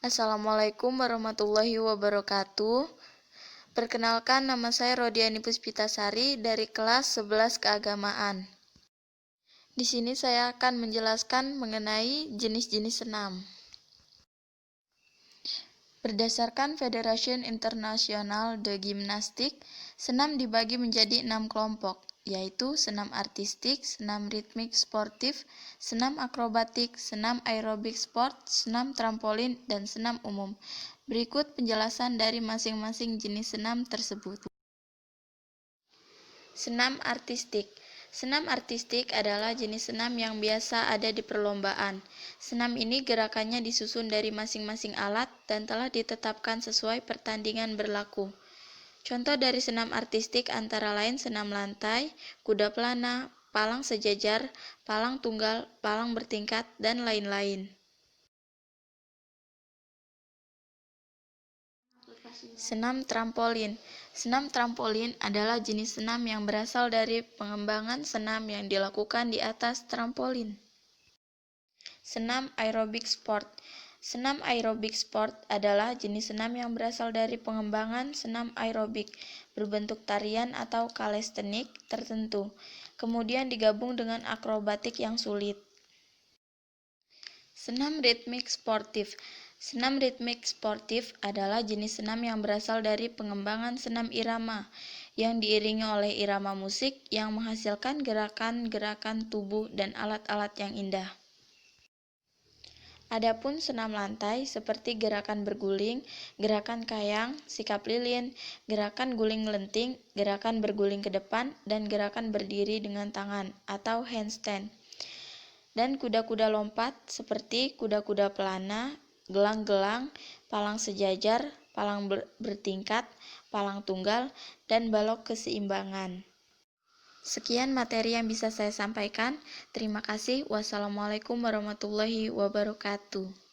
Assalamualaikum warahmatullahi wabarakatuh. Perkenalkan, nama saya Rodiani Puspitasari dari kelas 11 Keagamaan. Di sini saya akan menjelaskan mengenai jenis-jenis senam. Berdasarkan Federation International de Gymnastique, senam dibagi menjadi 6 kelompok, yaitu senam artistik, senam ritmik sportif, senam akrobatik, senam aerobik sport, senam trampolin, dan senam umum. Berikut penjelasan dari masing-masing jenis senam tersebut. Senam artistik. Senam artistik adalah jenis senam yang biasa ada di perlombaan. Senam ini gerakannya disusun dari masing-masing alat dan telah ditetapkan sesuai pertandingan berlaku. Contoh dari senam artistik antara lain senam lantai, kuda pelana, palang sejajar, palang tunggal, palang bertingkat, dan lain-lain. Senam trampolin. Senam trampolin adalah jenis senam yang berasal dari pengembangan senam yang dilakukan di atas trampolin. Senam aerobik sport. Senam aerobik sport adalah jenis senam yang berasal dari pengembangan senam aerobik berbentuk tarian atau kalestenik tertentu, kemudian digabung dengan akrobatik yang sulit. Senam ritmik sportif. Senam ritmik sportif adalah jenis senam yang berasal dari pengembangan senam irama yang diiringi oleh irama musik yang menghasilkan gerakan-gerakan tubuh dan alat-alat yang indah. Adapun senam lantai seperti gerakan berguling, gerakan kayang, sikap lilin, gerakan guling lenting, gerakan berguling ke depan, dan gerakan berdiri dengan tangan atau handstand. Dan kuda-kuda lompat seperti kuda-kuda pelana, gelang-gelang, palang sejajar, palang bertingkat, palang tunggal, dan balok keseimbangan. Sekian materi yang bisa saya sampaikan. Terima kasih. Wassalamualaikum warahmatullahi wabarakatuh.